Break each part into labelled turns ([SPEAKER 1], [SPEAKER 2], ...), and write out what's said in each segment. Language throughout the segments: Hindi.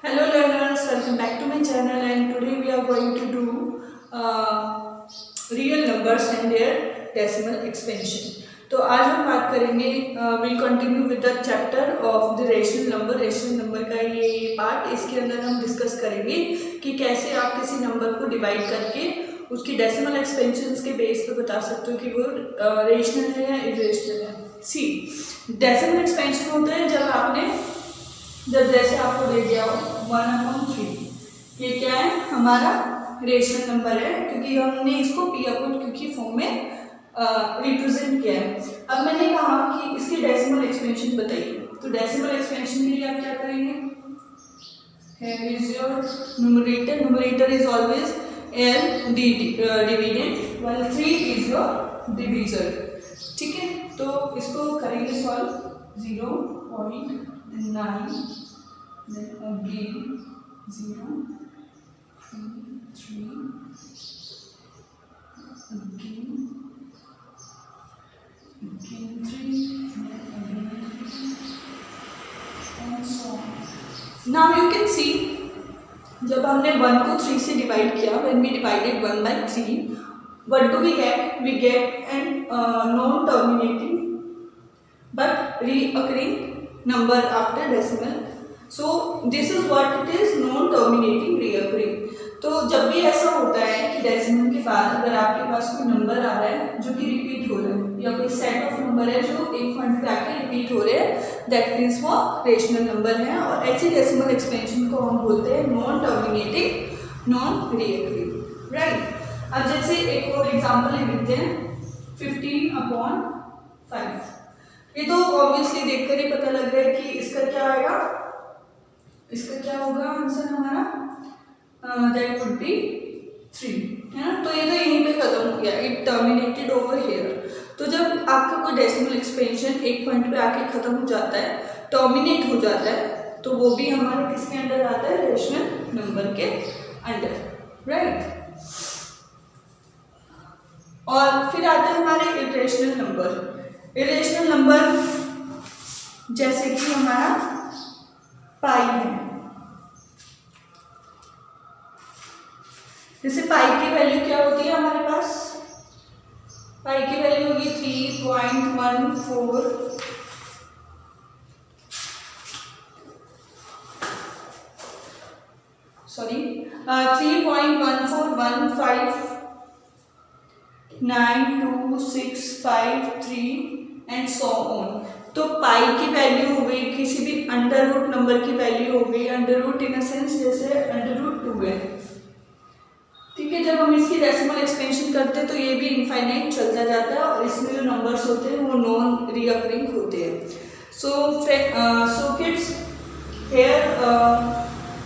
[SPEAKER 1] Hello learners, welcome back to my channel and today we are going to do real numbers and their decimal expansion. तो आज हम बात करेंगे will continue with the chapter of the rational number. Rational number का ये पार्ट, इसके अंदर हम डिस्कस करेंगे कि कैसे आप किसी नंबर को डिवाइड करके उसकी डेसिमल एक्सपेंशंस के बेस पे बता सकते हो कि वो रेशनल है या इरेशनल है। सी डेसिमल एक्सपेंशन होता है जब जैसे आपको दे दिया हो 1/3, ये क्या है हमारा रेशनल नंबर है क्योंकि हमने इसको क्योंकि फॉर्म में रिप्रेजेंट किया है। अब मैंने कहा कि इसकी डेसिमल एक्सपेंशन बताइए, तो डेसिमल एक्सपेंशन के लिए आप क्या करेंगे, here is your numerator is always L dividend while 3 is your divisor। ठीक है, तो इसको करेंगे solve 0.9 then again 0 3 again 3 and so on। Now you can see जब हमने 1 को 3 से डिवाइड किया, when we divided 1/3, what do we get? We get an non-terminating but reoccurring number after decimal। So this is what it is, non-terminating reoccurring। तो जब भी ऐसा होता है कि डेसिमल के बाद अगर आपके पास कोई नंबर आ रहा है जो कि रिपीट हो रहा है या कोई सेट ऑफ नंबर है जो एक पॉइंट पे आके रिपीट हो रहे हैं, दैट मीन्स वो रेशनल नंबर है। और ऐसी डेसिमल एक्सपेंशन को हम बोलते हैं non terminating non recurring, right. अब जैसे एक और एग्जांपल ले लेते हैं 15/5। ये तो ऑब्वियसली देखकर ही पता लग रहा है कि इसका क्या आएगा, इसका क्या होगा आंसर हमारा, दैट वुड बी 3, है ना। तो ये तो यहीं पे खत्म हो गया, इट टर्मिनेटेड ओवर हियर। तो जब आपका कोई डेसिमल एक्सपेंशन एक पॉइंट पे आके खत्म हो जाता है, टर्मिनेट हो जाता है, तो वो भी हमारे किसके अंडर आता है, रेशनल नंबर के अंडर, राइट। और फिर आते हैं हमारे इरेशनल नंबर। इरेशनल नंबर जैसे कि हमारा पाई है, जैसे पाई की वैल्यू क्या होती है हमारे पास, पाई की वैल्यू होगी 3.14 3.14159265 एंड सो ऑन। तो पाई की वैल्यू हो गई, किसी भी अंडर रूट नंबर की वैल्यू हो गई, under root in a sense जैसे √2 है, ठीक है। जब हम इसकी डेसिमल एक्सपेंशन करते हैं तो ये भी इनफाइनाइट चलता जाता है और इसमें जो नंबर्स होते हैं वो नॉन रिकरिंग होते हैं। So kids here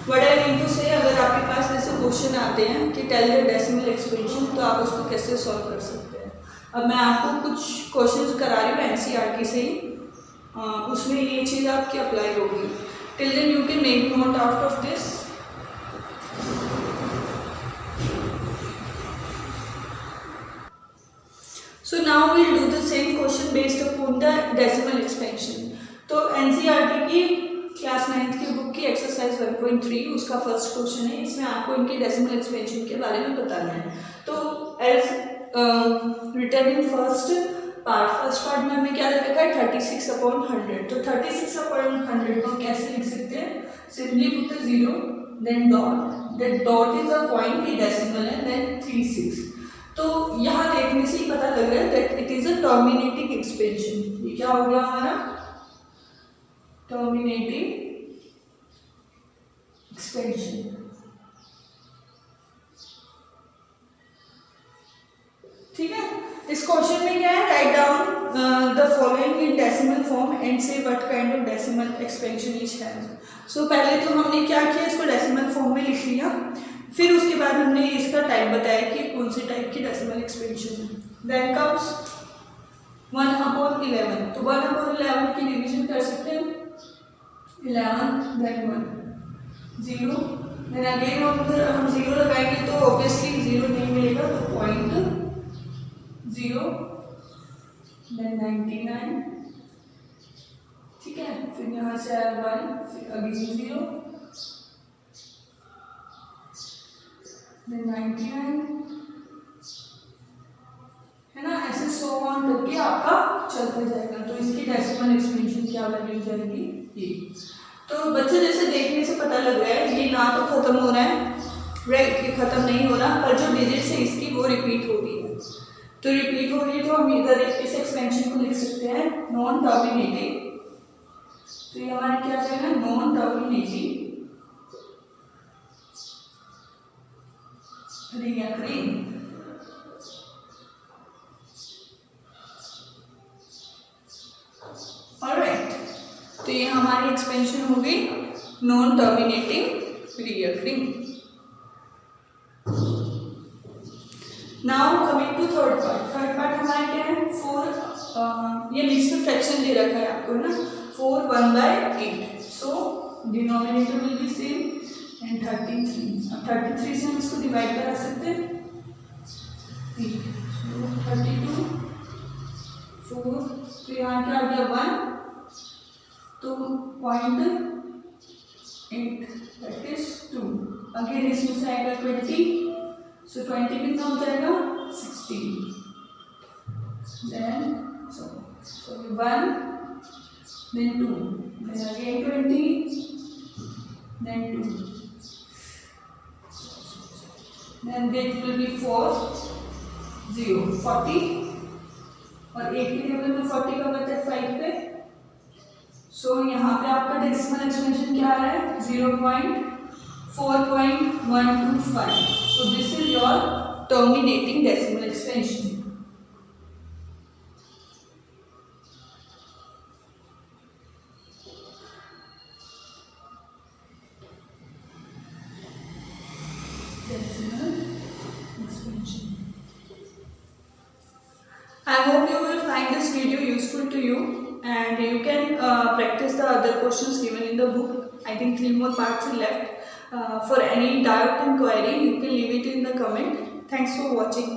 [SPEAKER 1] what I mean to say, अगर आपके पास ऐसे क्वेश्चन आते हैं कि टेल द डेसिमल एक्सपेंशन, तो आप उसको कैसे सॉल्व कर सकते हैं। अब मैं आपको कुछ क्वेश्चंस करा रही हूँ एनसीईआरटी से ही, उसमें ये चीज़ आपकी अप्लाई होगी। Till then you can make note out of this. So now we'll do the same question based upon the decimal expansion। तो एनसीईआरटी की क्लास 9th की बुक की एक्सरसाइज 1.3 उसका फर्स्ट क्वेश्चन है, इसमें आपको इनके डेसिमल एक्सपेंशन के बारे में बताना है। तो as written in first part में हमें क्या रखा है 36/100। तो 36/100 को कैसे लिख सकते हैं, simply put the 0 then dot, that dot is a point, ये डेसिमल है, देन 36। तो यहाँ देखने से ही पता लग रहा है that it is a terminating expansion. ये क्या हो गया हमारा टर्मिनेटिंग एक्सपेंशन, ठीक है। इस क्वेश्चन में क्या है, write down the following in decimal form and say what kind of decimal expansion each has. So पहले तो हमने क्या किया, इसको डेसिमल फॉर्म में लिख लिया, फिर उसके बाद हमने इसका टाइप बताया कि कौन से टाइप की डेसिमल एक्सपेंशन है। Then comes 1/11। तो 1/11 की डिवीजन कर सकते हैं 11 देन 1 0, देन अगेन हम 0 लगाएंगे तो ऑब्वियसली 0 नहीं मिलेगा, तो 0.0 देन 99, ठीक है। फिर यहाँ से आया 1, फिर अगेन 0 देन 99, है ना, ऐसे 100 ऑन करके आपका चलता जाएगा। तो इसकी डेसिमल एक्सपेंशन क्या वैल्यू जाएगी ये। तो बच्चे जैसे देखने से पता लग रहा है ये ना तो खत्म हो रहा है, राइट, ये खत्म नहीं हो रहा, पर जो डिजिट्स है इसकी वो रिपीट हो रही है। तो रिपीट हो रही है तो हम इधर इस एक्सपेंशन को लिख सकते हैं नॉन टर्मिनेटिंग। तो ये हमारा क्या जाएगा, नॉन टर्मिनेटिंग रिकरिंग। ऑलराइट, तो ये हमारी एक्सपेंशन हो गई non terminating recurring. Now coming to third part. Third part हमारा क्या है, 4, ये मिक्स्ड फ्रैक्शन दे रखा है आपको, है ना, 4 1/8। सो denominator will be same and 33। अब 33 से हम इसको डिवाइड करा सकते हैं 8, so 32 4, तो यहाँ क्या आ गया 1, तो 0.8 दैट इज 2। अगेन इसमें से आएगा 20, सो 20 कितना हो जाएगा 16, then so 1, then 2, then again 20, then 2, then that will be 4 0 40, और 8 के टेबल में 40 का बचा 5 पे। सो यहाँ पे आपका डेसिमल एक्सपेंशन क्या आ रहा है 0.4125। So this is your terminating decimal expansion. I hope you will find this video useful to you and you can practice the other questions given in the book. I think 3 more parts are left. For any doubt and query, you can leave it in the comment. Thanks for watching.